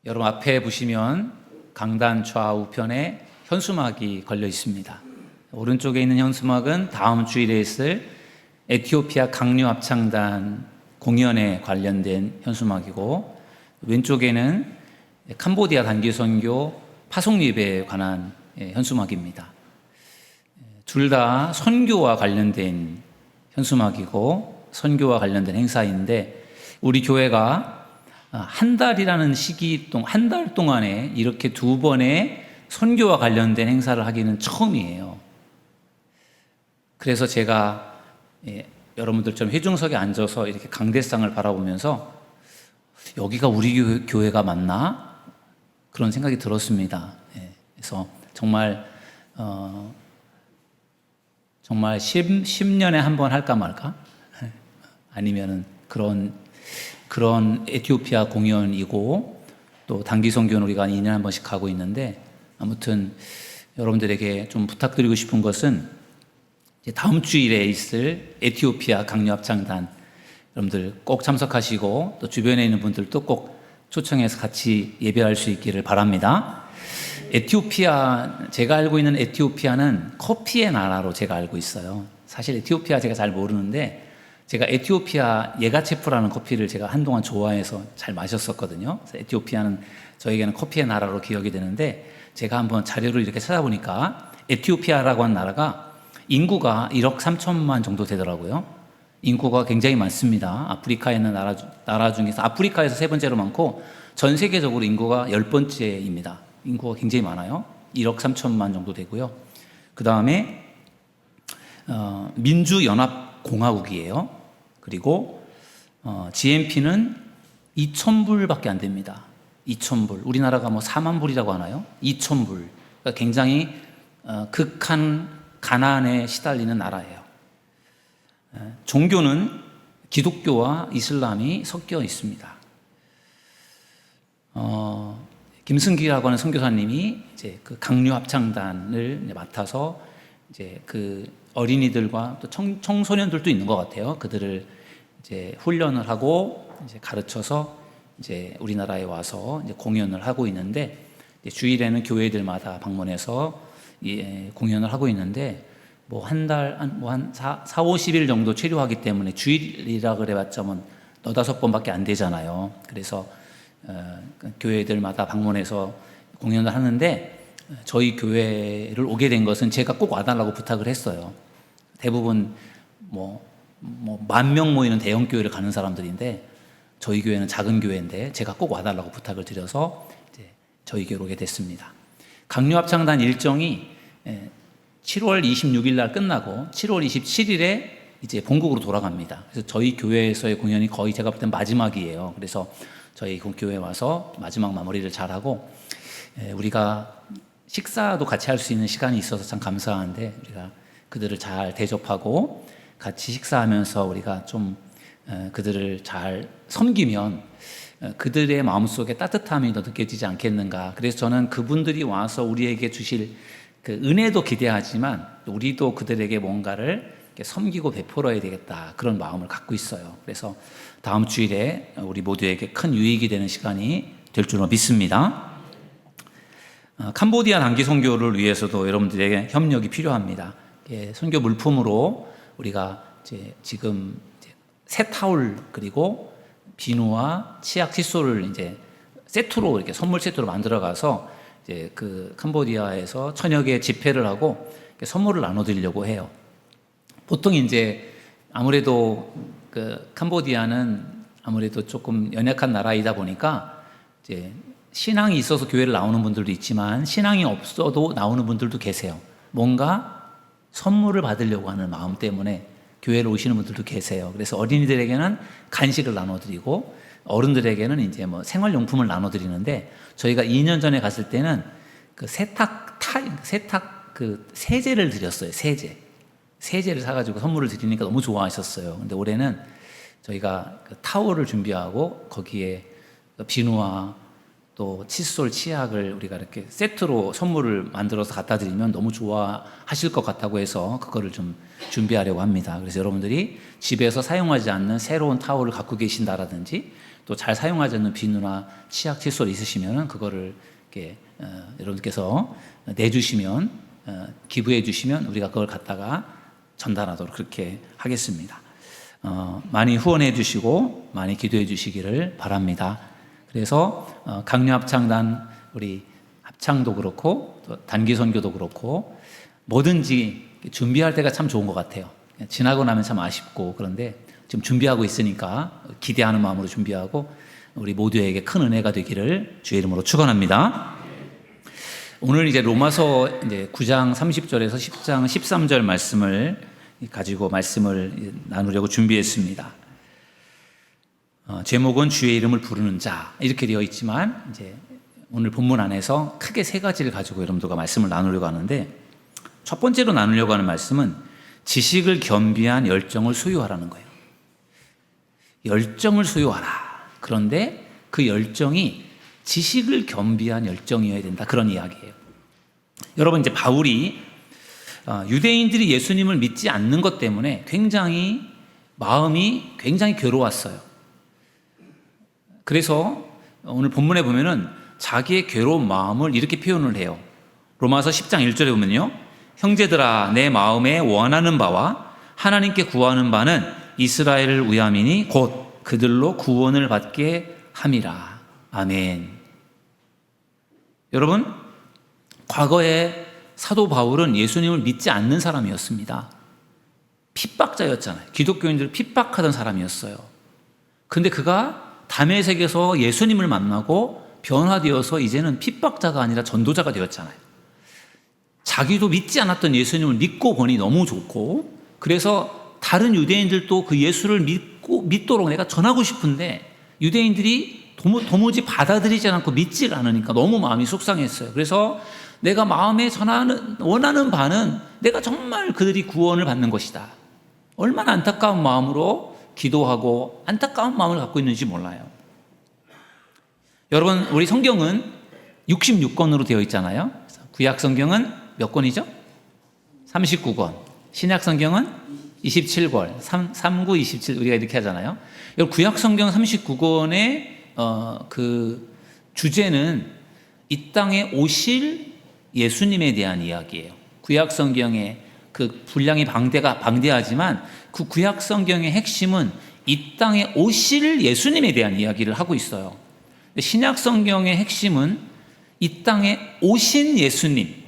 여러분 앞에 보시면 강단 좌우편에 현수막이 걸려 있습니다. 오른쪽에 있는 현수막은 다음 주일에 있을 에티오피아 강류 합창단 공연에 관련된 현수막이고, 왼쪽에는 캄보디아 단기 선교 파송 예배에 관한 현수막입니다. 둘 다 선교와 관련된 현수막이고 선교와 관련된 행사인데, 우리 교회가 한 달이라는 시기 동안, 한 달 동안에 이렇게 두 번의 선교와 관련된 행사를 하기는 처음이에요. 그래서 제가 여러분들처럼 회중석에 앉아서 이렇게 강대상을 바라보면서 여기가 우리 교회가 맞나? 그런 생각이 들었습니다. 그래서 정말 10년에 한 번 할까 말까? 아니면은 그런 에티오피아 공연이고, 또 단기 선교는 우리가 2년에 한 번씩 가고 있는데, 아무튼 여러분들에게 좀 부탁드리고 싶은 것은 이제 다음 주일에 있을 에티오피아 강류 합창단 여러분들 꼭 참석하시고, 또 주변에 있는 분들도 꼭 초청해서 같이 예배할 수 있기를 바랍니다. 에티오피아, 제가 알고 있는 에티오피아는 커피의 나라로 제가 알고 있어요. 사실 에티오피아 제가 잘 모르는데, 제가 에티오피아 예가체프라는 커피를 제가 한동안 좋아해서 잘 마셨었거든요. 그래서 에티오피아는 저에게는 커피의 나라로 기억이 되는데, 제가 한번 자료를 이렇게 찾아보니까 에티오피아라고 하는 나라가 인구가 1억 3천만 정도 되더라고요. 인구가 굉장히 많습니다. 아프리카에 있는 나라 중에서 아프리카에서 세 번째로 많고, 전 세계적으로 인구가 10번째입니다. 인구가 굉장히 많아요. 1억 3천만 정도 되고요. 그 다음에 민주연합공화국이에요. 그리고 GNP는 2,000불밖에 안 됩니다. 2,000불. 우리나라가 뭐 4만 불이라고 하나요? 2,000불. 그러니까 굉장히 극한 가난에 시달리는 나라예요. 종교는 기독교와 이슬람이 섞여 있습니다. 김승기라고 하는 선교사님이 이제 그 강류 합창단을 맡아서 이제 그 어린이들과 또 청소년들도 있는 것 같아요. 그들을 이제 훈련을 하고 이제 가르쳐서 이제 우리나라에 와서 이제 공연을 하고 있는데, 주일에는 교회들마다 방문해서 공연을 하고 있는데, 뭐 한 50일 정도 체류하기 때문에 주일이라 그래봤자 뭐 4-5번밖에 안 되잖아요. 그래서 교회들마다 방문해서 공연을 하는데, 저희 교회를 오게 된 것은 제가 꼭 와달라고 부탁을 했어요. 대부분 뭐 10,000명 모이는 대형 교회를 가는 사람들인데, 저희 교회는 작은 교회인데 제가 꼭 와달라고 부탁을 드려서 이제 저희 교회로 오게 됐습니다. 강류 합창단 일정이 7월 26일 날 끝나고 7월 27일에 이제 본국으로 돌아갑니다. 그래서 저희 교회에서의 공연이 거의 제가 볼 땐 마지막이에요. 그래서 저희 교회에 와서 마지막 마무리를 잘하고, 우리가 식사도 같이 할 수 있는 시간이 있어서 참 감사한데, 우리가 그들을 잘 대접하고 같이 식사하면서 우리가 좀 그들을 잘 섬기면 그들의 마음속에 따뜻함이 더 느껴지지 않겠는가. 그래서 저는 그분들이 와서 우리에게 주실 그 은혜도 기대하지만, 우리도 그들에게 뭔가를 섬기고 베풀어야 되겠다, 그런 마음을 갖고 있어요. 그래서 다음 주일에 우리 모두에게 큰 유익이 되는 시간이 될 줄로 믿습니다. 캄보디아 단기 선교를 위해서도 여러분들에게 협력이 필요합니다. 선교 물품으로 우리가 지금 새 타올, 그리고 비누와 치약, 칫솔을 이제 세트로, 이렇게 선물 세트로 만들어 가서 이제 그 캄보디아에서 천여 개 집회를 하고 선물을 나눠드리려고 해요. 보통 이제 아무래도 그 캄보디아는 아무래도 조금 연약한 나라이다 보니까 이제 신앙이 있어서 교회를 나오는 분들도 있지만, 신앙이 없어도 나오는 분들도 계세요. 뭔가 선물을 받으려고 하는 마음 때문에 교회를 오시는 분들도 계세요. 그래서 어린이들에게는 간식을 나눠드리고, 어른들에게는 이제 뭐 생활용품을 나눠드리는데, 저희가 2년 전에 갔을 때는 그 세탁 그 세제를 드렸어요. 세제를 사가지고 선물을 드리니까 너무 좋아하셨어요. 근데 올해는 저희가 그 타월을 준비하고 거기에 비누와 또 칫솔, 치약을 우리가 이렇게 세트로 선물을 만들어서 갖다 드리면 너무 좋아하실 것 같다고 해서 그거를 좀 준비하려고 합니다. 그래서 여러분들이 집에서 사용하지 않는 새로운 타월을 갖고 계신다라든지, 또 잘 사용하지 않는 비누나 치약 칫솔 있으시면 그거를 이렇게 여러분께서 내주시면 기부해 주시면 우리가 그걸 갖다가 전달하도록 그렇게 하겠습니다. 많이 후원해 주시고 많이 기도해 주시기를 바랍니다. 그래서 강요합창단 우리 합창도 그렇고 또 단기 선교도 그렇고 뭐든지 준비할 때가 참 좋은 것 같아요. 지나고 나면 참 아쉽고 그런데 지금 준비하고 있으니까 기대하는 마음으로 준비하고 우리 모두에게 큰 은혜가 되기를 주의 이름으로 축원합니다. 오늘 이제 로마서 이제 9장 30절에서 10장 13절 말씀을 가지고 말씀을 나누려고 준비했습니다. 제목은 주의 이름을 부르는 자 이렇게 되어 있지만 이제 오늘 본문 안에서 크게 세 가지를 가지고 여러분들과 말씀을 나누려고 하는데 첫 번째로 나누려고 하는 말씀은 지식을 겸비한 열정을 소유하라는 거예요. 열정을 소유하라. 그런데 그 열정이 지식을 겸비한 열정이어야 된다. 그런 이야기예요. 여러분 이제 바울이 유대인들이 예수님을 믿지 않는 것 때문에 마음이 굉장히 괴로웠어요. 그래서 오늘 본문에 보면은 자기의 괴로운 마음을 이렇게 표현을 해요. 로마서 10장 1절에 보면요. 형제들아 내 마음에 원하는 바와 하나님께 구하는 바는 이스라엘을 위함이니 곧 그들로 구원을 받게 함이라. 아멘. 여러분 과거에 사도 바울은 예수님을 믿지 않는 사람이었습니다. 핍박자였잖아요. 기독교인들을 핍박하던 사람이었어요. 그런데 그가 다메섹에서 예수님을 만나고 변화되어서 이제는 핍박자가 아니라 전도자가 되었잖아요. 자기도 믿지 않았던 예수님을 믿고 보니 너무 좋고 그래서 다른 유대인들도 그 예수를 믿도록 내가 전하고 싶은데 유대인들이 도무지 받아들이지 않고 믿지 않으니까 너무 마음이 속상했어요. 그래서 내가 마음에 원하는 바는 내가 정말 그들이 구원을 받는 것이다. 얼마나 안타까운 마음으로 기도하고 안타까운 마음을 갖고 있는지 몰라요. 여러분 우리 성경은 66권으로 되어 있잖아요. 구약 성경은 몇 권이죠? 39권. 신약 성경은 27권. 39, 27 우리가 이렇게 하잖아요. 구약 성경 39권의 그 주제는 이 땅에 오실 예수님에 대한 이야기예요. 구약 성경의 그 분량이 방대하지만 그 구약 성경의 핵심은 이 땅에 오실 예수님에 대한 이야기를 하고 있어요. 신약 성경의 핵심은 이 땅에 오신 예수님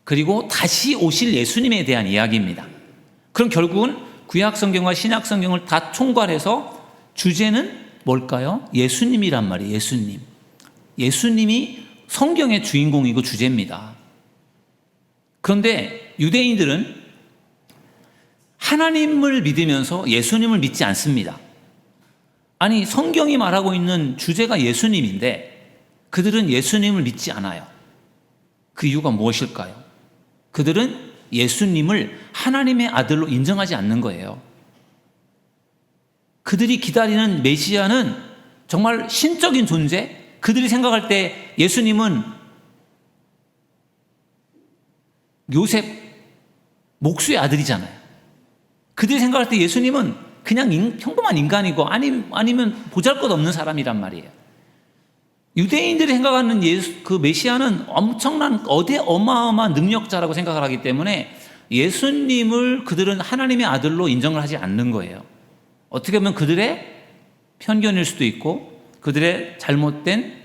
그리고 다시 오실 예수님에 대한 이야기입니다. 그럼 결국은 구약 성경과 신약 성경을 다 총괄해서 주제는 뭘까요? 예수님이란 말이에요. 예수님. 예수님이 성경의 주인공이고 주제입니다. 그런데 유대인들은 하나님을 믿으면서 예수님을 믿지 않습니다. 아니 성경이 말하고 있는 주제가 예수님인데 그들은 예수님을 믿지 않아요. 그 이유가 무엇일까요? 그들은 예수님을 하나님의 아들로 인정하지 않는 거예요. 그들이 기다리는 메시아는 정말 신적인 존재, 그들이 생각할 때 예수님은 요셉 목수의 아들이잖아요. 그들이 생각할 때 예수님은 그냥 평범한 인간이고 아니면 보잘것없는 사람이란 말이에요. 유대인들이 생각하는 그 메시아는 엄청난 어마어마한 능력자라고 생각을 하기 때문에 예수님을 그들은 하나님의 아들로 인정을 하지 않는 거예요. 어떻게 보면 그들의 편견일 수도 있고 그들의 잘못된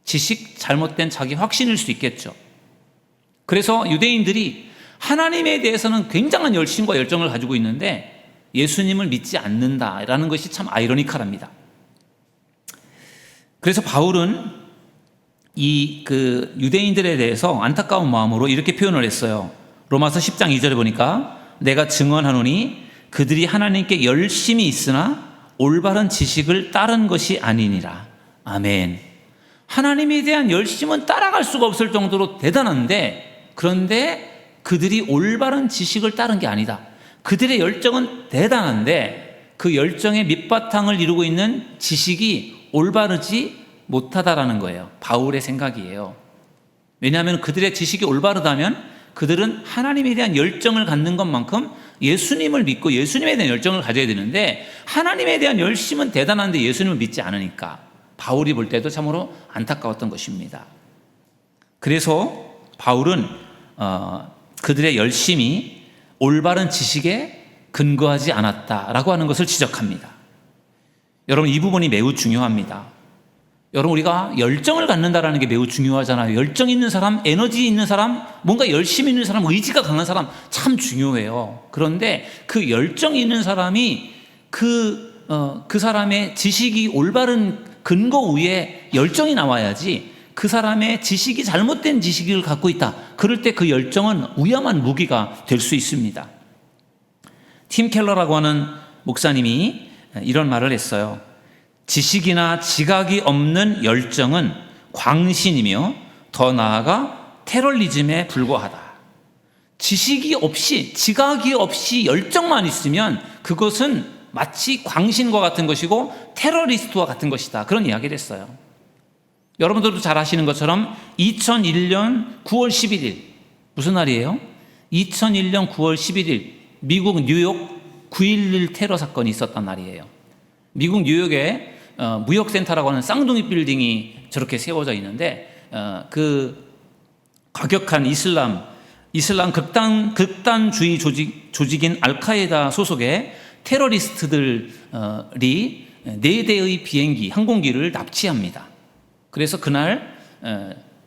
지식, 잘못된 자기 확신일 수도 있겠죠. 그래서 유대인들이 하나님에 대해서는 굉장한 열심과 열정을 가지고 있는데 예수님을 믿지 않는다라는 것이 참 아이러니컬합니다. 그래서 바울은 그 유대인들에 대해서 안타까운 마음으로 이렇게 표현을 했어요. 로마서 10장 2절에 보니까 내가 증언하노니 그들이 하나님께 열심히 있으나 올바른 지식을 따른 것이 아니니라. 아멘. 하나님에 대한 열심은 따라갈 수가 없을 정도로 대단한데 그런데 그들이 올바른 지식을 따른 게 아니다. 그들의 열정은 대단한데 그 열정의 밑바탕을 이루고 있는 지식이 올바르지 못하다라는 거예요. 바울의 생각이에요. 왜냐하면 그들의 지식이 올바르다면 그들은 하나님에 대한 열정을 갖는 것만큼 예수님을 믿고 예수님에 대한 열정을 가져야 되는데 하나님에 대한 열심은 대단한데 예수님을 믿지 않으니까 바울이 볼 때도 참으로 안타까웠던 것입니다. 그래서 바울은 그들의 열심이 올바른 지식에 근거하지 않았다라고 하는 것을 지적합니다. 여러분, 이 부분이 매우 중요합니다. 여러분, 우리가 열정을 갖는다라는 게 매우 중요하잖아요. 열정 있는 사람, 에너지 있는 사람, 뭔가 열심 있는 사람, 의지가 강한 사람 참 중요해요. 그런데 그 열정 있는 사람이 그 사람의 지식이 올바른 근거 위에 열정이 나와야지, 그 사람의 지식이 잘못된 지식을 갖고 있다. 그럴 때 그 열정은 위험한 무기가 될 수 있습니다. 팀 켈러라고 하는 목사님이 이런 말을 했어요. 지식이나 지각이 없는 열정은 광신이며 더 나아가 테러리즘에 불과하다. 지식이 없이, 지각이 없이 열정만 있으면 그것은 마치 광신과 같은 것이고 테러리스트와 같은 것이다. 그런 이야기를 했어요. 여러분들도 잘 아시는 것처럼 2001년 9월 11일 무슨 날이에요? 2001년 9월 11일 미국 뉴욕 9.11 테러 사건이 있었단 말이에요. 미국 뉴욕에 무역센터라고 하는 쌍둥이 빌딩이 저렇게 세워져 있는데 그 과격한 이슬람 극단주의 조직인 알카에다 소속의 테러리스트들이 4대의 비행기, 항공기를 납치합니다. 그래서 그날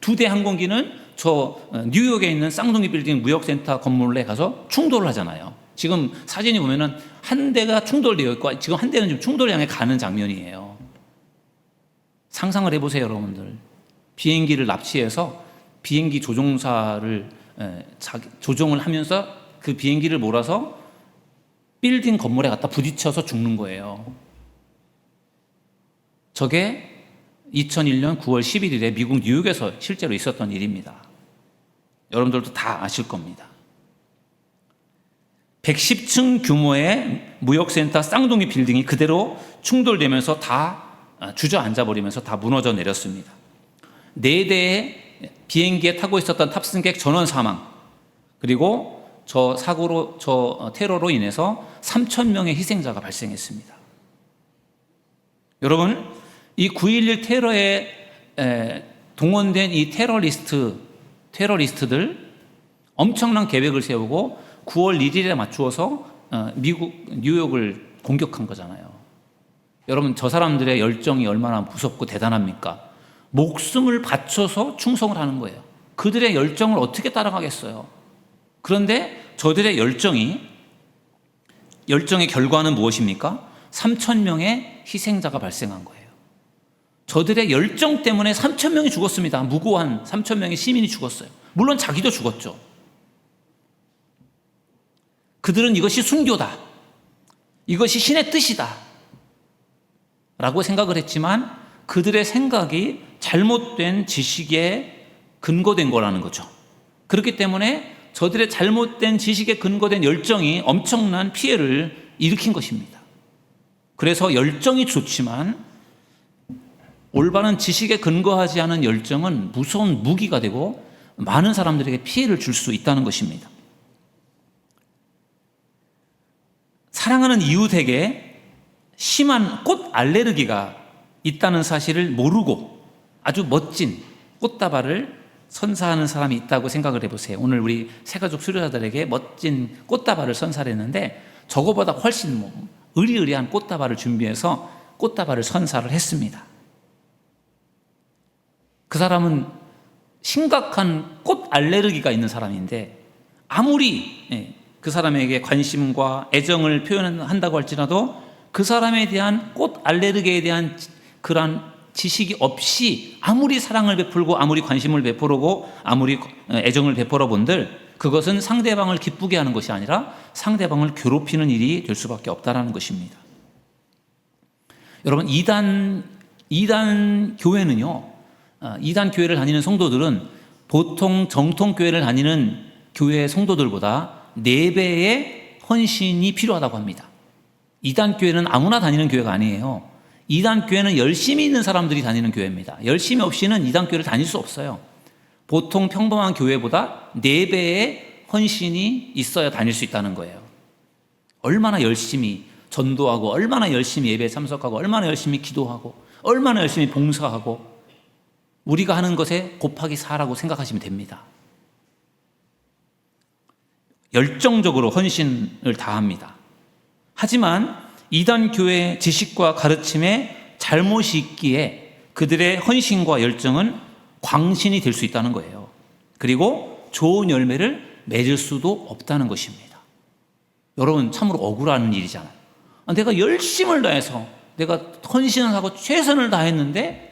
2대 항공기는 저 뉴욕에 있는 쌍둥이 빌딩 무역센터 건물에 가서 충돌을 하잖아요. 지금 사진이 보면은 한 대가 충돌되어 있고 지금 한 대는 지금 충돌 향해 가는 장면이에요. 상상을 해보세요, 여러분들. 비행기를 납치해서 비행기 조종사를 조종을 하면서 그 비행기를 몰아서 빌딩 건물에 갖다 부딪혀서 죽는 거예요. 저게 2001년 9월 11일에 미국 뉴욕에서 실제로 있었던 일입니다. 여러분들도 다 아실 겁니다. 110층 규모의 무역센터 쌍둥이 빌딩이 그대로 충돌되면서 다 주저앉아 버리면서 다 무너져 내렸습니다. 4대의 비행기에 타고 있었던 탑승객 전원 사망, 그리고 저 테러로 인해서 3,000명의 희생자가 발생했습니다. 여러분, 이 9.11 테러에 동원된 이 테러리스트들 엄청난 계획을 세우고 9월 1일에 맞추어서 미국 뉴욕을 공격한 거잖아요. 여러분, 저 사람들의 열정이 얼마나 무섭고 대단합니까? 목숨을 바쳐서 충성을 하는 거예요. 그들의 열정을 어떻게 따라가겠어요? 그런데 저들의 열정의 결과는 무엇입니까? 3,000명의 희생자가 발생한 거예요. 저들의 열정 때문에 3,000명이 죽었습니다. 무고한 3,000명의 시민이 죽었어요. 물론 자기도 죽었죠. 그들은 이것이 순교다, 이것이 신의 뜻이다 라고 생각을 했지만 그들의 생각이 잘못된 지식에 근거된 거라는 거죠. 그렇기 때문에 저들의 잘못된 지식에 근거된 열정이 엄청난 피해를 일으킨 것입니다. 그래서 열정이 좋지만 올바른 지식에 근거하지 않은 열정은 무서운 무기가 되고 많은 사람들에게 피해를 줄 수 있다는 것입니다. 사랑하는 이웃에게 심한 꽃 알레르기가 있다는 사실을 모르고 아주 멋진 꽃다발을 선사하는 사람이 있다고 생각을 해보세요. 오늘 우리 새가족 수료자들에게 멋진 꽃다발을 선사를 했는데 저거보다 훨씬 의리의리한 꽃다발을 준비해서 꽃다발을 선사를 했습니다. 그 사람은 심각한 꽃 알레르기가 있는 사람인데 아무리 그 사람에게 관심과 애정을 표현한다고 할지라도 그 사람에 대한 꽃 알레르기에 대한 그러한 지식이 없이 아무리 사랑을 베풀고 아무리 관심을 베풀고 아무리 애정을 베풀어 본들 그것은 상대방을 기쁘게 하는 것이 아니라 상대방을 괴롭히는 일이 될 수밖에 없다는 것입니다. 여러분, 이단 교회는요, 이단 교회를 다니는 성도들은 보통 정통 교회를 다니는 교회 성도들보다 4배의 헌신이 필요하다고 합니다. 이단 교회는 아무나 다니는 교회가 아니에요. 이단 교회는 열심히 있는 사람들이 다니는 교회입니다. 열심히 없이는 이단 교회를 다닐 수 없어요. 보통 평범한 교회보다 4배의 헌신이 있어야 다닐 수 있다는 거예요. 얼마나 열심히 전도하고, 얼마나 열심히 예배에 참석하고, 얼마나 열심히 기도하고, 얼마나 열심히 봉사하고, 우리가 하는 것에 곱하기 4라고 생각하시면 됩니다. 열정적으로 헌신을 다합니다. 하지만 이단 교회의 지식과 가르침에 잘못이 있기에 그들의 헌신과 열정은 광신이 될 수 있다는 거예요. 그리고 좋은 열매를 맺을 수도 없다는 것입니다. 여러분, 참으로 억울한 일이잖아요. 내가 열심을 다해서 내가 헌신을 하고 최선을 다했는데,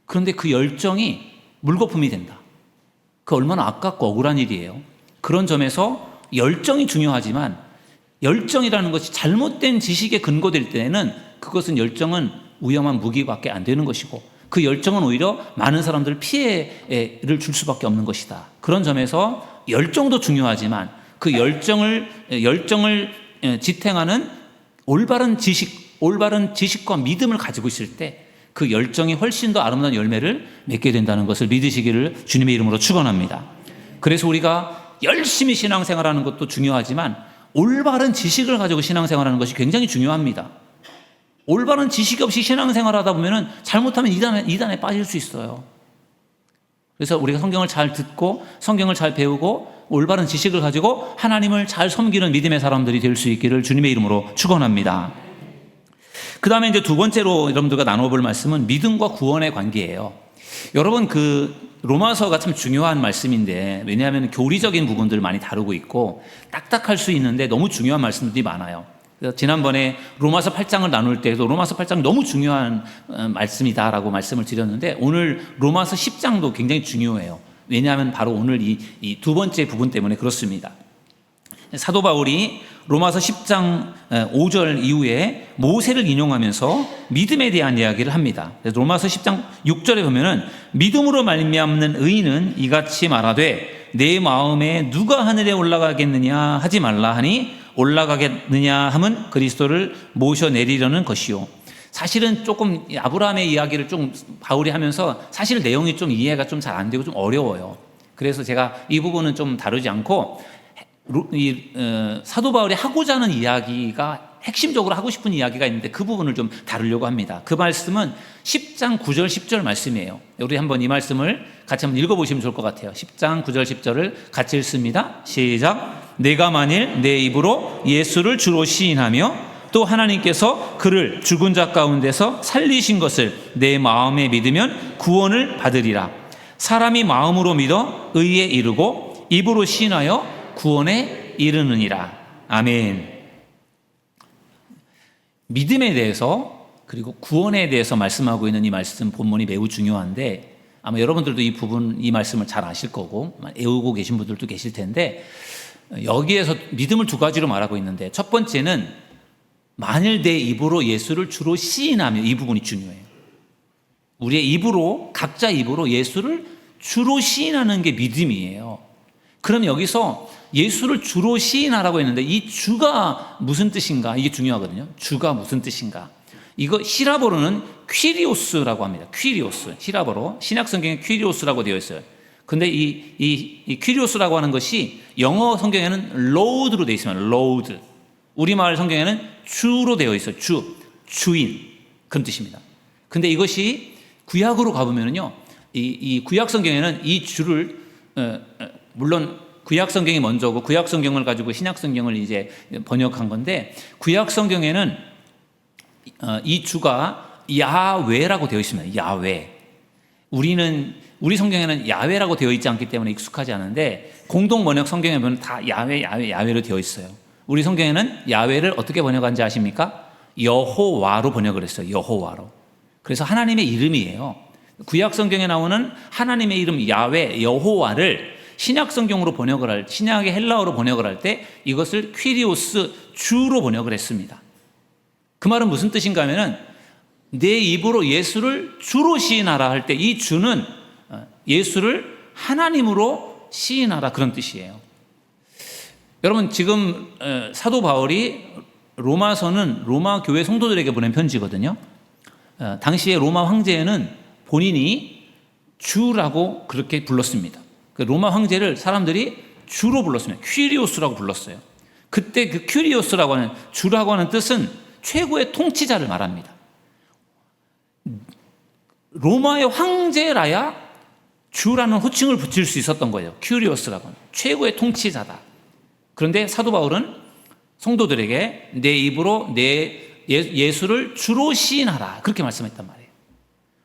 그런데 그 열정이 물거품이 된다. 그 얼마나 아깝고 억울한 일이에요. 그런 점에서 열정이 중요하지만, 열정이라는 것이 잘못된 지식에 근거될 때에는 그것은 열정은 위험한 무기밖에 안 되는 것이고, 그 열정은 오히려 많은 사람들 피해를 줄 수밖에 없는 것이다. 그런 점에서 열정도 중요하지만 그 열정을 지탱하는 올바른 지식과 믿음을 가지고 있을 때 그 열정이 훨씬 더 아름다운 열매를 맺게 된다는 것을 믿으시기를 주님의 이름으로 축원합니다. 그래서 우리가 열심히 신앙생활하는 것도 중요하지만 올바른 지식을 가지고 신앙생활하는 것이 굉장히 중요합니다. 올바른 지식이 없이 신앙생활하다 보면 잘못하면 이단에 빠질 수 있어요. 그래서 우리가 성경을 잘 듣고 성경을 잘 배우고 올바른 지식을 가지고 하나님을 잘 섬기는 믿음의 사람들이 될 수 있기를 주님의 이름으로 축원합니다. 그 다음에 이제 두 번째로 여러분들과 나눠볼 말씀은 믿음과 구원의 관계예요. 여러분, 그 로마서가 참 중요한 말씀인데, 왜냐하면 교리적인 부분들을 많이 다루고 있고 딱딱할 수 있는데 너무 중요한 말씀들이 많아요. 그래서 지난번에 로마서 8장을 나눌 때도 로마서 8장이 너무 중요한 말씀이다라고 말씀을 드렸는데, 오늘 로마서 10장도 굉장히 중요해요. 왜냐하면 바로 오늘 이 두 번째 부분 때문에 그렇습니다. 사도 바울이 로마서 10장 5절 이후에 모세를 인용하면서 믿음에 대한 이야기를 합니다. 그래서 로마서 10장 6절에 보면은 믿음으로 말미암는 의인은 이같이 말하되 내 마음에 누가 하늘에 올라가겠느냐 하지 말라 하니 올라가겠느냐 함은 그리스도를 모셔내리려는 것이요. 사실은 조금 아브라함의 이야기를 좀 바울이 하면서 사실 내용이 좀 이해가 좀 잘 안 되고 좀 어려워요. 그래서 제가 이 부분은 좀 다루지 않고 사도 바울이 하고자 하는 이야기가 핵심적으로 하고 싶은 이야기가 있는데 그 부분을 좀 다루려고 합니다. 그 말씀은 10장 9절 10절 말씀이에요. 우리 한번 이 말씀을 같이 한번 읽어보시면 좋을 것 같아요. 10장 9절 10절을 같이 읽습니다. 시작. 내가 만일 내 입으로 예수를 주로 시인하며 또 하나님께서 그를 죽은 자 가운데서 살리신 것을 내 마음에 믿으면 구원을 받으리라. 사람이 마음으로 믿어 의에 이르고 입으로 시인하여 구원에 이르느니라. 아멘. 믿음에 대해서 그리고 구원에 대해서 말씀하고 있는 이 말씀 본문이 매우 중요한데, 아마 여러분들도 이 말씀을 잘 아실 거고 애우고 계신 분들도 계실 텐데, 여기에서 믿음을 두 가지로 말하고 있는데, 첫 번째는 만일 내 입으로 예수를 주로 시인하며, 이 부분이 중요해요. 우리의 입으로, 각자 입으로 예수를 주로 시인하는 게 믿음이에요. 그럼 여기서 예수를 주로 시인하라고 했는데 이 주가 무슨 뜻인가? 이게 중요하거든요. 주가 무슨 뜻인가? 이거 히라보로는 퀴리오스라고 합니다. 퀴리오스. 히라보로. 신약 성경에 퀴리오스라고 되어 있어요. 근데 이 퀴리오스라고 하는 것이 영어 성경에는 로드로 되어 있습니다. 로드. 우리말 성경에는 주로 되어 있어요. 주인. 그런 뜻입니다. 근데 이것이 구약으로 가보면요. 이 구약 성경에는 이 주를, 물론 구약 성경이 먼저고 구약 성경을 가지고 신약 성경을 이제 번역한 건데, 구약 성경에는 이 주가 야훼라고 되어 있습니다. 야훼. 우리 성경에는 야훼라고 되어 있지 않기 때문에 익숙하지 않은데, 공동 번역 성경에 보면 다 야훼로 되어 있어요. 우리 성경에는 야훼를 어떻게 번역한지 아십니까? 여호와로 번역을 했어요. 여호와로. 그래서 하나님의 이름이에요. 구약 성경에 나오는 하나님의 이름 야훼, 여호와를 신약 성경으로 신약의 헬라어로 번역을 할 때 이것을 퀴리오스, 주로 번역을 했습니다. 그 말은 무슨 뜻인가 하면은 내 입으로 예수를 주로 시인하라 할 때 이 주는 예수를 하나님으로 시인하라, 그런 뜻이에요. 여러분, 지금 사도 바울이 로마서는 로마 교회 성도들에게 보낸 편지거든요. 당시에 로마 황제는 본인이 주라고 그렇게 불렀습니다. 그 로마 황제를 사람들이 주로 불렀습니다. 퀴리오스라고 불렀어요. 그때 그 퀴리오스라고 하는 주라고 하는 뜻은 최고의 통치자를 말합니다. 로마의 황제라야 주라는 호칭을 붙일 수 있었던 거예요. 퀴리오스라고 하는 최고의 통치자다. 그런데 사도 바울은 성도들에게 내 입으로 내 예수를 주로 시인하라, 그렇게 말씀했단 말이에요.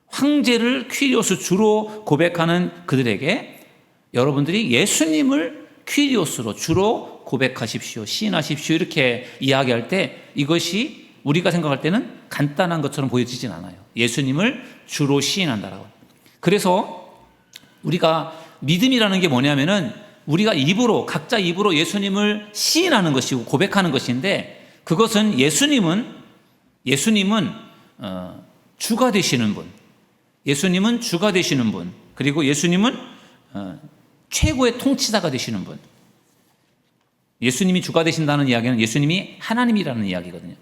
황제를 퀴리오스 주로 고백하는 그들에게 여러분들이 예수님을 퀴리오스로 주로 고백하십시오, 시인하십시오, 이렇게 이야기할 때 이것이 우리가 생각할 때는 간단한 것처럼 보여지진 않아요. 예수님을 주로 시인한다라고. 그래서 우리가 믿음이라는 게 뭐냐면은 우리가 입으로, 각자 입으로 예수님을 시인하는 것이고 고백하는 것인데, 그것은 예수님은 주가 되시는 분, 예수님은 주가 되시는 분, 그리고 예수님은 최고의 통치자가 되시는 분. 예수님이 주가 되신다는 이야기는 예수님이 하나님이라는 이야기거든요.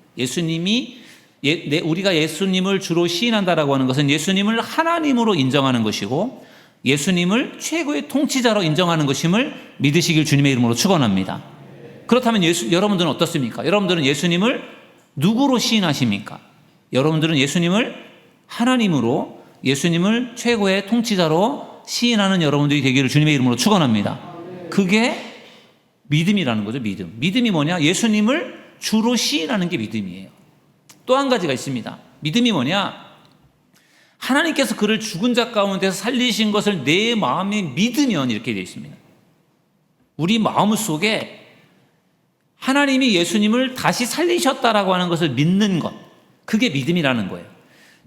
우리가 예수님을 주로 시인한다라고 하는 것은 예수님을 하나님으로 인정하는 것이고 예수님을 최고의 통치자로 인정하는 것임을 믿으시길 주님의 이름으로 축원합니다. 그렇다면 여러분들은 어떻습니까? 여러분들은 예수님을 누구로 시인하십니까? 여러분들은 예수님을 하나님으로, 예수님을 최고의 통치자로 시인하는 여러분들이 되기를 주님의 이름으로 축원합니다. 그게 믿음이라는 거죠. 믿음이 뭐냐? 예수님을 주로 시인하는 게 믿음이에요. 또 한 가지가 있습니다. 믿음이 뭐냐? 하나님께서 그를 죽은 자 가운데서 살리신 것을 내 마음에 믿으면, 이렇게 되어 있습니다. 우리 마음 속에 하나님이 예수님을 다시 살리셨다라고 하는 것을 믿는 것, 그게 믿음이라는 거예요.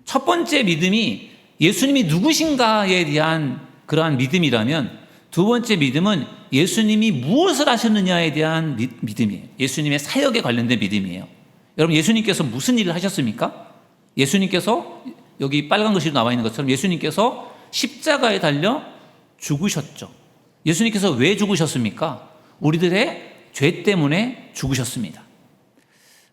첫 번째 믿음이 예수님이 누구신가에 대한 그러한 믿음이라면, 두 번째 믿음은 예수님이 무엇을 하셨느냐에 대한 믿음이에요. 예수님의 사역에 관련된 믿음이에요. 여러분, 예수님께서 무슨 일을 하셨습니까? 예수님께서 여기 빨간 글씨로 나와 있는 것처럼 예수님께서 십자가에 달려 죽으셨죠. 예수님께서 왜 죽으셨습니까? 우리들의 죄 때문에 죽으셨습니다.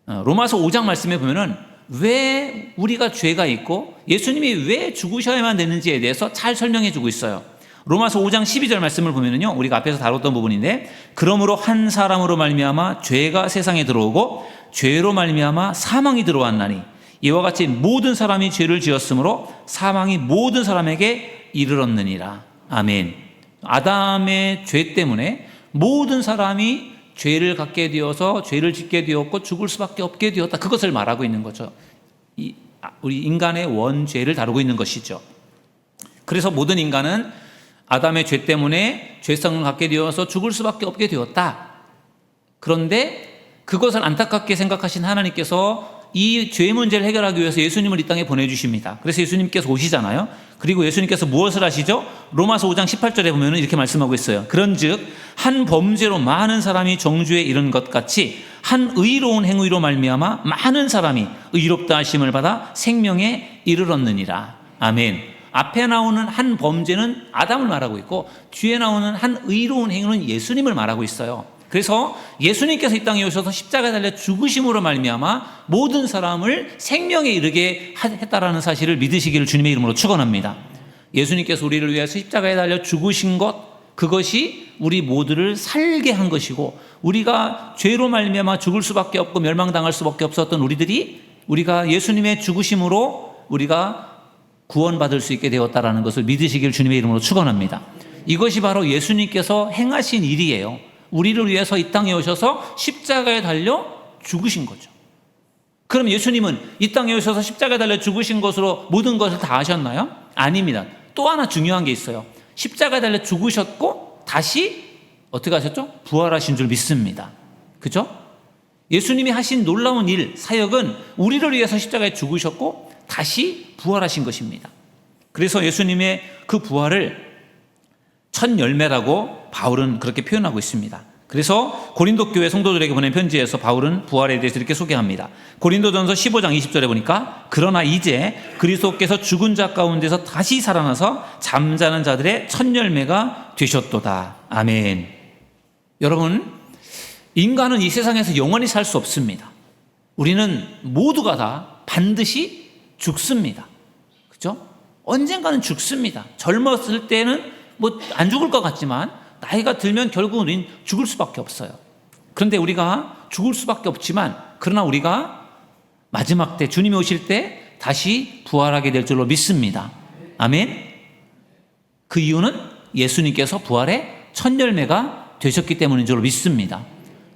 로마서 5장 말씀에 보면은 왜 우리가 죄가 있고 예수님이 왜 죽으셔야만 되는지에 대해서 잘 설명해 주고 있어요. 로마서 5장 12절 말씀을 보면은요, 우리가 앞에서 다뤘던 부분인데, 그러므로 한 사람으로 말미암아 죄가 세상에 들어오고 죄로 말미암아 사망이 들어왔나니 이와 같이 모든 사람이 죄를 지었으므로 사망이 모든 사람에게 이르렀느니라. 아멘. 아담의 죄 때문에 모든 사람이 죄를 갖게 되어서 죄를 짓게 되었고 죽을 수밖에 없게 되었다. 그것을 말하고 있는 거죠. 우리 인간의 원죄를 다루고 있는 것이죠. 그래서 모든 인간은 아담의 죄 때문에 죄성을 갖게 되어서 죽을 수밖에 없게 되었다. 그런데 그것을 안타깝게 생각하신 하나님께서 이 죄 문제를 해결하기 위해서 예수님을 이 땅에 보내주십니다. 그래서 예수님께서 오시잖아요. 그리고 예수님께서 무엇을 하시죠? 로마서 5장 18절에 보면 이렇게 말씀하고 있어요. 그런즉 한 범죄로 많은 사람이 정죄에 이른 것 같이 한 의로운 행위로 말미암아 많은 사람이 의롭다 하심을 받아 생명에 이르렀느니라. 아멘. 앞에 나오는 한 범죄는 아담을 말하고 있고 뒤에 나오는 한 의로운 행위는 예수님을 말하고 있어요. 그래서 예수님께서 이 땅에 오셔서 십자가에 달려 죽으심으로 말미암아 모든 사람을 생명에 이르게 했다라는 사실을 믿으시기를 주님의 이름으로 축원합니다. 예수님께서 우리를 위해서 십자가에 달려 죽으신 것, 그것이 우리 모두를 살게 한 것이고, 우리가 죄로 말미암아 죽을 수밖에 없고 멸망당할 수밖에 없었던 우리가 예수님의 죽으심으로 우리가 구원받을 수 있게 되었다라는 것을 믿으시길 주님의 이름으로 축원합니다. 이것이 바로 예수님께서 행하신 일이에요. 우리를 위해서 이 땅에 오셔서 십자가에 달려 죽으신 거죠. 그럼 예수님은 이 땅에 오셔서 십자가에 달려 죽으신 것으로 모든 것을 다 하셨나요? 아닙니다. 또 하나 중요한 게 있어요. 십자가에 달려 죽으셨고 다시 어떻게 하셨죠? 부활하신 줄 믿습니다. 그죠? 예수님이 하신 놀라운 일, 사역은 우리를 위해서 십자가에 죽으셨고 다시 부활하신 것입니다. 그래서 예수님의 그 부활을 첫 열매라고 바울은 그렇게 표현하고 있습니다. 그래서 고린도 교회 성도들에게 보낸 편지에서 바울은 부활에 대해서 이렇게 소개합니다. 고린도전서 15장 20절에 보니까 그러나 이제 그리스도께서 죽은 자 가운데서 다시 살아나서 잠자는 자들의 첫 열매가 되셨도다. 아멘. 여러분, 인간은 이 세상에서 영원히 살 수 없습니다. 우리는 모두가 다 반드시 죽습니다. 그죠? 언젠가는 죽습니다. 젊었을 때는 뭐 안 죽을 것 같지만 나이가 들면 결국은 우리는 죽을 수밖에 없어요. 그런데 우리가 죽을 수밖에 없지만 그러나 우리가 마지막 때 주님이 오실 때 다시 부활하게 될 줄로 믿습니다. 아멘. 그 이유는 예수님께서 부활의 첫 열매가 되셨기 때문인 줄로 믿습니다.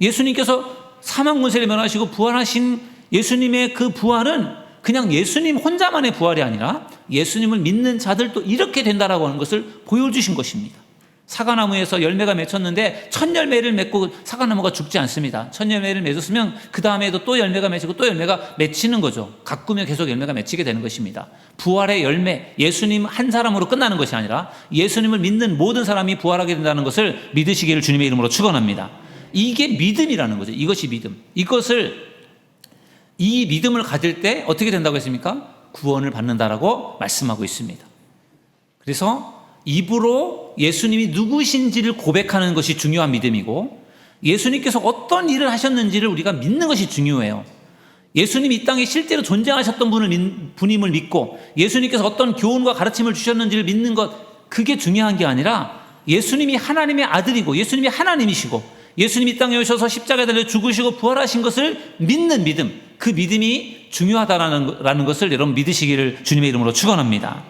예수님께서 사망 문세를 면하시고 부활하신 예수님의 그 부활은 그냥 예수님 혼자만의 부활이 아니라 예수님을 믿는 자들도 이렇게 된다라고 하는 것을 보여주신 것입니다. 사과나무에서 열매가 맺혔는데 첫 열매를 맺고 사과나무가 죽지 않습니다. 첫 열매를 맺었으면 그 다음에도 또 열매가 맺히고 또 열매가 맺히는 거죠. 가꾸면 계속 열매가 맺히게 되는 것입니다. 부활의 열매, 예수님 한 사람으로 끝나는 것이 아니라 예수님을 믿는 모든 사람이 부활하게 된다는 것을 믿으시기를 주님의 이름으로 축원합니다. 이게 믿음이라는 거죠. 이것이 믿음. 이 믿음을 가질 때 어떻게 된다고 했습니까? 구원을 받는다라고 말씀하고 있습니다. 그래서 입으로 예수님이 누구신지를 고백하는 것이 중요한 믿음이고 예수님께서 어떤 일을 하셨는지를 우리가 믿는 것이 중요해요. 예수님이 이 땅에 실제로 존재하셨던 분임을 믿고 예수님께서 어떤 교훈과 가르침을 주셨는지를 믿는 것, 그게 중요한 게 아니라 예수님이 하나님의 아들이고 예수님이 하나님이시고 예수님이 이 땅에 오셔서 십자가에 달려 죽으시고 부활하신 것을 믿는 믿음, 그 믿음이 중요하다라는 것을 여러분 믿으시기를 주님의 이름으로 축원합니다.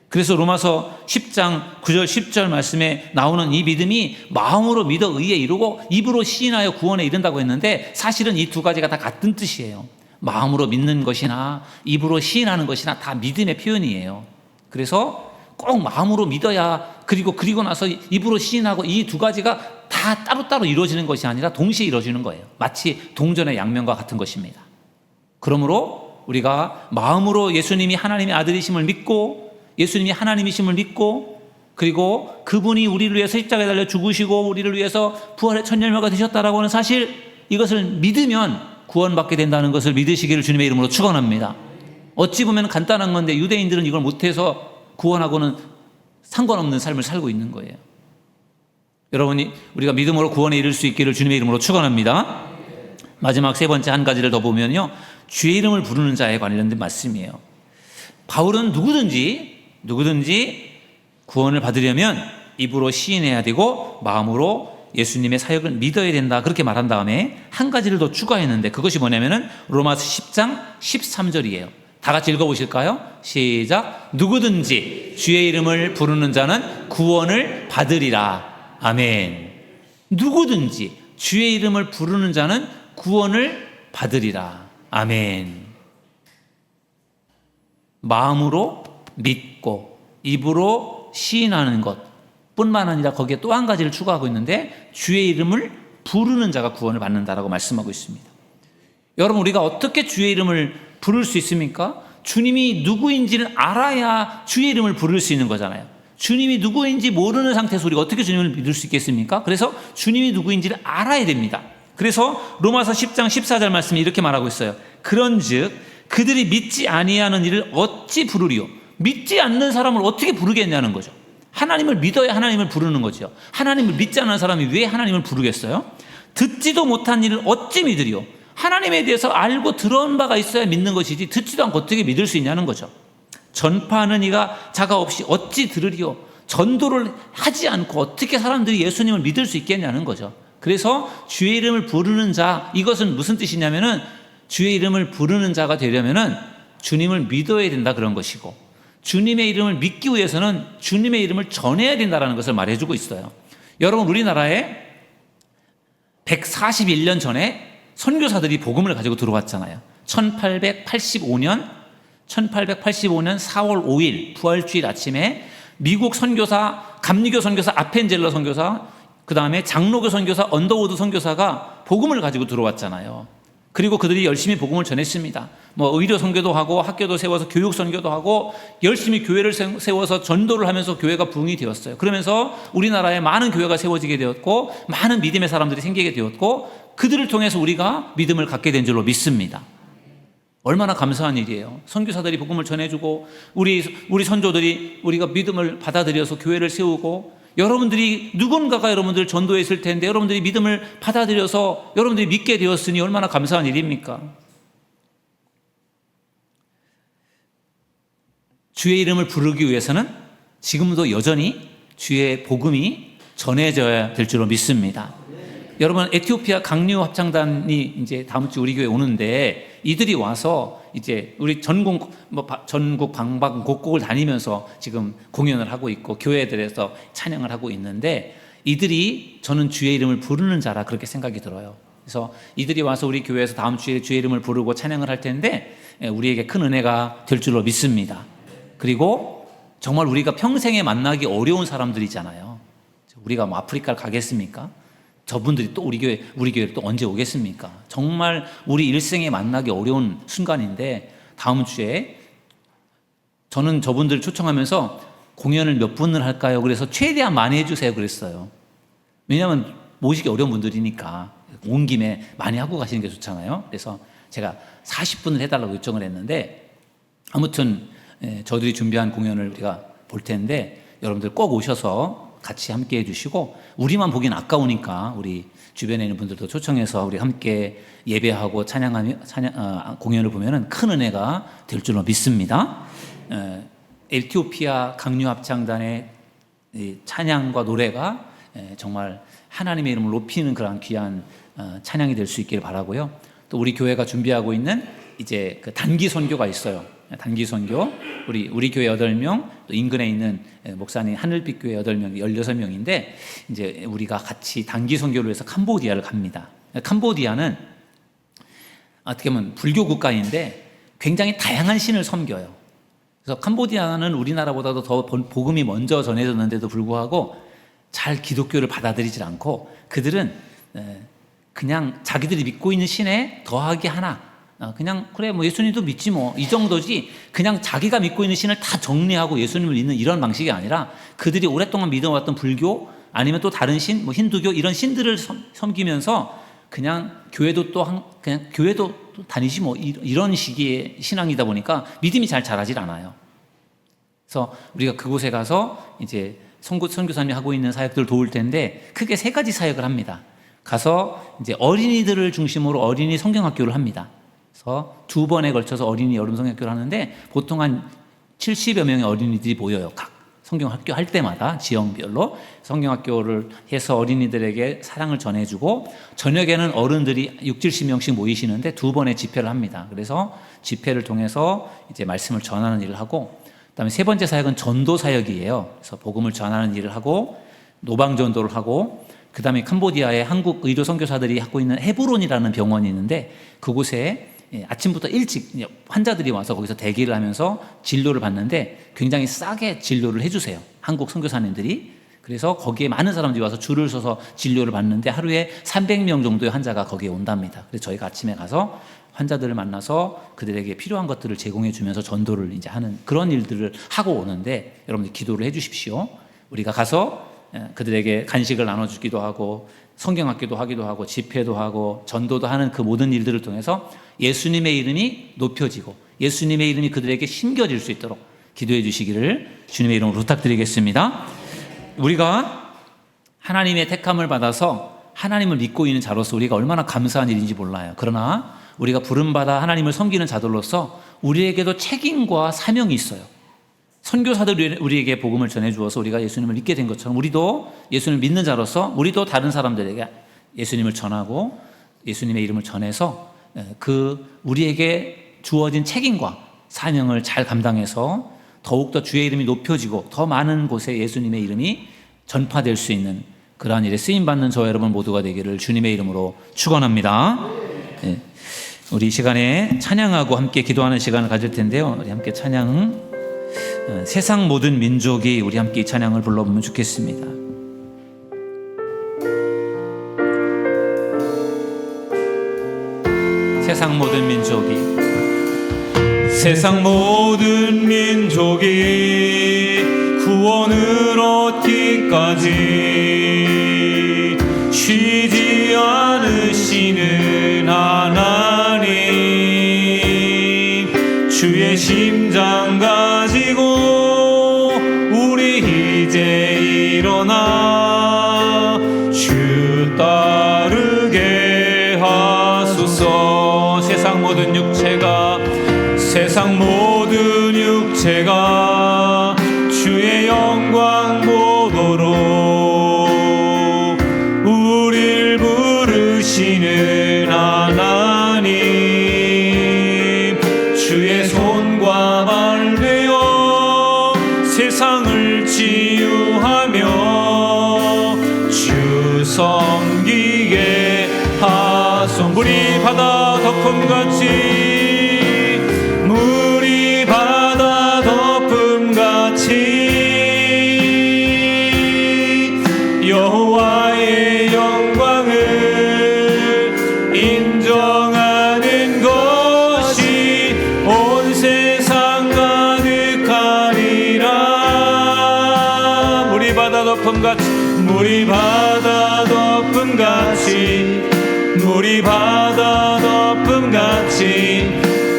그래서 로마서 10장 9절 10절 말씀에 나오는 이 믿음이 마음으로 믿어 의에 이르고 입으로 시인하여 구원에 이른다고 했는데 사실은 이 두 가지가 다 같은 뜻이에요. 마음으로 믿는 것이나 입으로 시인하는 것이나 다 믿음의 표현이에요. 그래서 꼭 마음으로 믿어야 그리고 나서 입으로 시인하고 이 두 가지가 다 따로따로 이루어지는 것이 아니라 동시에 이루어지는 거예요. 마치 동전의 양면과 같은 것입니다. 그러므로 우리가 마음으로 예수님이 하나님의 아들이심을 믿고 예수님이 하나님이심을 믿고 그리고 그분이 우리를 위해서 십자가에 달려 죽으시고 우리를 위해서 부활의 첫 열매가 되셨다라고 하는 사실, 이것을 믿으면 구원받게 된다는 것을 믿으시기를 주님의 이름으로 축원합니다. 어찌 보면 간단한 건데 유대인들은 이걸 못해서 구원하고는 상관없는 삶을 살고 있는 거예요. 여러분이 우리가 믿음으로 구원에 이를 수 있기를 주님의 이름으로 축원합니다. 마지막 세 번째 한 가지를 더 보면요, 주의 이름을 부르는 자에 관련된 말씀이에요. 바울은 누구든지 구원을 받으려면 입으로 시인해야 되고 마음으로 예수님의 사역을 믿어야 된다, 그렇게 말한 다음에 한 가지를 더 추가했는데 그것이 뭐냐면은 로마서 10장 13절이에요. 다 같이 읽어보실까요? 시작. 누구든지 주의 이름을 부르는 자는 구원을 받으리라. 아멘. 누구든지 주의 이름을 부르는 자는 구원을 받으리라. 아멘. 마음으로 믿고 입으로 시인하는 것 뿐만 아니라 거기에 또 한 가지를 추가하고 있는데 주의 이름을 부르는 자가 구원을 받는다라고 말씀하고 있습니다. 여러분, 우리가 어떻게 주의 이름을 부를 수 있습니까? 주님이 누구인지를 알아야 주의 이름을 부를 수 있는 거잖아요. 주님이 누구인지 모르는 상태에서 우리가 어떻게 주님을 믿을 수 있겠습니까? 그래서 주님이 누구인지를 알아야 됩니다. 그래서 로마서 10장 14절 말씀이 이렇게 말하고 있어요. 그런즉 그들이 믿지 아니하는 이를 어찌 부르리요? 믿지 않는 사람을 어떻게 부르겠냐는 거죠. 하나님을 믿어야 하나님을 부르는 거죠. 하나님을 믿지 않는 사람이 왜 하나님을 부르겠어요? 듣지도 못한 일을 어찌 믿으리요? 하나님에 대해서 알고 들어온 바가 있어야 믿는 것이지 듣지도 않고 어떻게 믿을 수 있냐는 거죠. 전파하는 이가 자가 없이 어찌 들으리요? 전도를 하지 않고 어떻게 사람들이 예수님을 믿을 수 있겠냐는 거죠. 그래서 주의 이름을 부르는 자, 이것은 무슨 뜻이냐면은 주의 이름을 부르는 자가 되려면은 주님을 믿어야 된다, 그런 것이고, 주님의 이름을 믿기 위해서는 주님의 이름을 전해야 된다는 것을 말해주고 있어요. 여러분, 우리나라에 141년 전에 선교사들이 복음을 가지고 들어왔잖아요. 1885년 4월 5일 부활주일 아침에 미국 선교사, 감리교 선교사 아펜젤러 선교사, 그 다음에 장로교 선교사 언더우드 선교사가 복음을 가지고 들어왔잖아요. 그리고 그들이 열심히 복음을 전했습니다. 의료 선교도 하고 학교도 세워서 교육 선교도 하고 열심히 교회를 세워서 전도를 하면서 교회가 부흥이 되었어요. 그러면서 우리나라에 많은 교회가 세워지게 되었고 많은 믿음의 사람들이 생기게 되었고 그들을 통해서 우리가 믿음을 갖게 된 줄로 믿습니다. 얼마나 감사한 일이에요. 선교사들이 복음을 전해주고 우리 선조들이 우리가 믿음을 받아들여서 교회를 세우고, 여러분들이 누군가가 여러분들 전도했을 텐데 여러분들이 믿음을 받아들여서 여러분들이 믿게 되었으니 얼마나 감사한 일입니까? 주의 이름을 부르기 위해서는 지금도 여전히 주의 복음이 전해져야 될 줄로 믿습니다. 여러분, 에티오피아 강류 합창단이 이제 다음 주 우리 교회 오는데 이들이 와서 이제 우리 전국 방방곡곡을 다니면서 지금 공연을 하고 있고 교회들에서 찬양을 하고 있는데 이들이 저는 주의 이름을 부르는 자라 그렇게 생각이 들어요. 그래서 이들이 와서 우리 교회에서 다음 주에 주의 이름을 부르고 찬양을 할 텐데 우리에게 큰 은혜가 될 줄로 믿습니다. 그리고 정말 우리가 평생에 만나기 어려운 사람들이잖아요. 우리가 뭐 아프리카를 가겠습니까? 저분들이 또 우리 교회를 또 언제 오겠습니까? 정말 우리 일생에 만나기 어려운 순간인데 다음 주에 저는 저분들을 초청하면서 공연을 몇 분을 할까요? 그래서 최대한 많이 해주세요 그랬어요. 왜냐하면 모시기 어려운 분들이니까 온 김에 많이 하고 가시는 게 좋잖아요. 그래서 제가 40분을 해달라고 요청을 했는데 아무튼 저들이 준비한 공연을 우리가 볼 텐데 여러분들 꼭 오셔서 같이 함께 해주시고 우리만 보긴 아까우니까 우리 주변에 있는 분들도 초청해서 우리 함께 예배하고 공연을 보면은 큰 은혜가 될 줄로 믿습니다. 에티오피아 강류합창단의 찬양과 노래가 정말 하나님의 이름을 높이는 그런 귀한 찬양이 될 수 있기를 바라고요. 또 우리 교회가 준비하고 있는 이제 그 단기 선교가 있어요. 단기 선교 우리 교회 8명 또 인근에 있는 목사님 하늘빛 교회 8명 16명인데 이제 우리가 같이 단기 선교를 위해서 캄보디아를 갑니다. 캄보디아는 어떻게 보면 불교 국가인데 굉장히 다양한 신을 섬겨요. 그래서 캄보디아는 우리나라보다도 더 복음이 먼저 전해졌는데도 불구하고 잘 기독교를 받아들이질 않고 그들은 그냥 자기들이 믿고 있는 신에 더하기 하나 그냥 그래 뭐 예수님도 믿지 뭐 이 정도지 그냥 자기가 믿고 있는 신을 다 정리하고 예수님을 믿는 이런 방식이 아니라 그들이 오랫동안 믿어왔던 불교 아니면 또 다른 신, 뭐 힌두교 이런 신들을 섬기면서 그냥 교회도 또 다니지 뭐 이런 식의 신앙이다 보니까 믿음이 잘 자라질 않아요. 그래서 우리가 그곳에 가서 이제 선교사님이 하고 있는 사역들을 도울 텐데 크게 3가지 사역을 합니다. 가서 이제 어린이들을 중심으로 어린이 성경학교를 합니다. 그래서 2번에 걸쳐서 어린이 여름 성경학교를 하는데 보통 한 70여 명의 어린이들이 모여요. 각 성경학교 할 때마다 지역별로 성경학교를 해서 어린이들에게 사랑을 전해주고 저녁에는 어른들이 60-70명씩 모이시는데 2번의 집회를 합니다. 그래서 집회를 통해서 이제 말씀을 전하는 일을 하고 그다음에 3번째 사역은 전도 사역이에요. 그래서 복음을 전하는 일을 하고 노방 전도를 하고 그다음에 캄보디아의 한국 의료 선교사들이 하고 있는 헤브론이라는 병원이 있는데 그곳에 아침부터 일찍 환자들이 와서 거기서 대기를 하면서 진료를 받는데 굉장히 싸게 진료를 해주세요. 한국 선교사님들이. 그래서 거기에 많은 사람들이 와서 줄을 서서 진료를 받는데 하루에 300명 정도의 환자가 거기에 온답니다. 그래서 저희가 아침에 가서 환자들을 만나서 그들에게 필요한 것들을 제공해 주면서 전도를 이제 하는 그런 일들을 하고 오는데 여러분들 기도를 해 주십시오. 우리가 가서 그들에게 간식을 나눠주기도 하고 성경학교도 하기도 하고 집회도 하고 전도도 하는 그 모든 일들을 통해서 예수님의 이름이 높여지고 예수님의 이름이 그들에게 심겨질 수 있도록 기도해 주시기를 주님의 이름으로 부탁드리겠습니다. 우리가 하나님의 택함을 받아서 하나님을 믿고 있는 자로서 우리가 얼마나 감사한 일인지 몰라요. 그러나 우리가 부름받아 하나님을 섬기는 자들로서 우리에게도 책임과 사명이 있어요. 선교사들이 우리에게 복음을 전해주어서 우리가 예수님을 믿게 된 것처럼 우리도 예수님을 믿는 자로서 우리도 다른 사람들에게 예수님을 전하고 예수님의 이름을 전해서 그 우리에게 주어진 책임과 사명을 잘 감당해서 더욱더 주의 이름이 높여지고 더 많은 곳에 예수님의 이름이 전파될 수 있는 그러한 일에 쓰임받는 저와 여러분 모두가 되기를 주님의 이름으로 축원합니다. 우리 이 시간에 찬양하고 함께 기도하는 시간을 가질 텐데요. 우리 함께 찬양 세상 모든 민족이 우리 함께 이 찬양을 불러보면 좋겠습니다. 세상 모든 민족이 세상 모든 민족이 구원을 얻기까지 쉬지 않으시는 하나님 주의 심장 가지고 우리 이제 일어나 주 따르게 하소서. 세상 모든 육체가 주의 영광 보도록 물이 바다 덮음같이 물이 바다 덮음같이 여호와의 영광을 인정하는 것이 온 세상 가득하리라. 물이 바다 덮음같이 물이 바다 덮음같이 물이 바다 덮음같이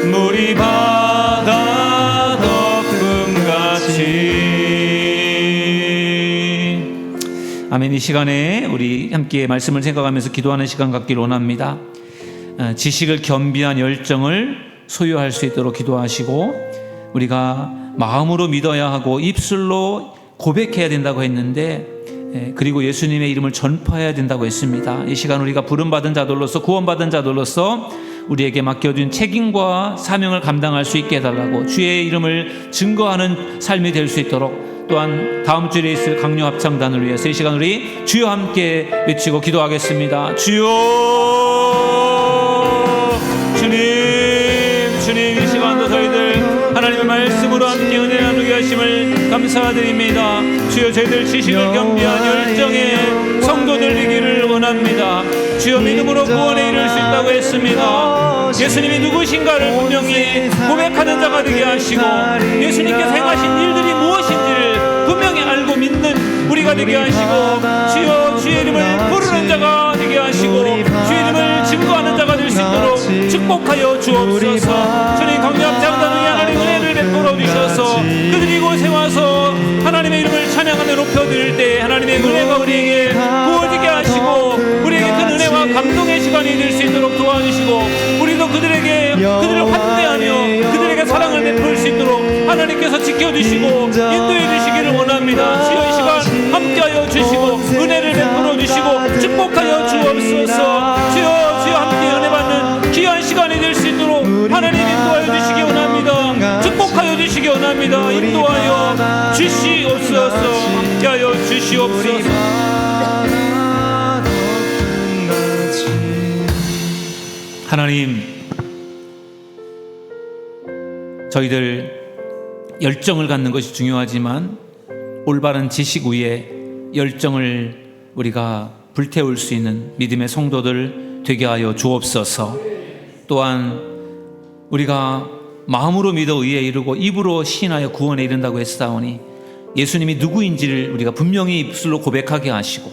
물이 바다 덮음같이. 아멘. 이 시간에 우리 함께 말씀을 생각하면서 기도하는 시간 갖기를 원합니다. 지식을 겸비한 열정을 소유할 수 있도록 기도하시고, 우리가 마음으로 믿어야 하고 입술로 고백해야 된다고 했는데, 그리고 예수님의 이름을 전파해야 된다고 했습니다. 이 시간 우리가 부름받은 자들로서, 구원받은 자들로서 우리에게 맡겨진 책임과 사명을 감당할 수 있게 해달라고, 주의 이름을 증거하는 삶이 될 수 있도록, 또한 다음 주에 있을 강요 합창단을 위해서 이 시간 우리 주여 함께 외치고 기도하겠습니다. 주여, 주님 이 시간도 저희들 하나님의 말씀으로 함께 은혜 나누게 하심을 감사드립니다. 주여, 저희들 지식을 겸비한 열정의 성도들 되기를 원합니다. 주여, 믿음으로 구원에 이를 수 있다고 했습니다. 예수님이 누구신가를 분명히 고백하는 자가 되게 하시고, 예수님께서 행하신 일들이 무엇인지를 분명히 알고 믿는 우리가 되게 하시고, 주여, 주의 이름을 부르는 자가 되게 하시고, 주의 이름을 증거하는 자가 될 수 있도록 축복하여 주옵소서. 주님, 강력장단을 하나님 은혜를 베풀어 주셔서 그들이 이곳에 와서 하나님의 이름을 찬양하며 높여드릴 때 하나님의 은혜가 우리에게 부어지게 하시고, 우리에게 큰 은혜와 감동의 시간이 될 수 있도록 도와주시고, 우리도 그들을 환대하며 그들에게 사랑을 베풀 수 있도록 하나님께서 지켜주시고 인도해 주시기를 원합니다. 주여, 이 시간 함께하여 주시고 은혜를 베풀어 주시고 축복하여 주옵소서. 주여 함께 은혜 받는 귀한 시간이 될 수 있도록 하나님 인도하여 주시기 원합니다. 축복하여 주시기 원합니다. 인도하여 주시옵소서. 함께하여 주시옵소서. 하나님, 저희들 열정을 갖는 것이 중요하지만 올바른 지식 위에 열정을 우리가 불태울 수 있는 믿음의 성도들 되게 하여 주옵소서. 또한 우리가 마음으로 믿어 의에 이르고 입으로 시인하여 구원에 이른다고 했사오니, 예수님이 누구인지를 우리가 분명히 입술로 고백하게 하시고,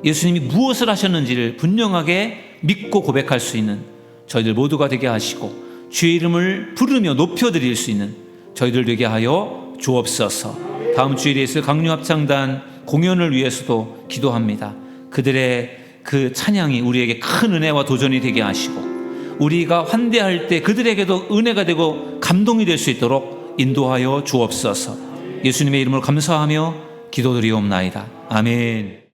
예수님이 무엇을 하셨는지를 분명하게 믿고 고백할 수 있는 저희들 모두가 되게 하시고, 주의 이름을 부르며 높여드릴 수 있는 저희들 되게 하여 주옵소서. 다음 주일에 있을 강요합창단 공연을 위해서도 기도합니다. 그들의 그 찬양이 우리에게 큰 은혜와 도전이 되게 하시고, 우리가 환대할 때 그들에게도 은혜가 되고 감동이 될 수 있도록 인도하여 주옵소서. 예수님의 이름으로 감사하며 기도드리옵나이다. 아멘.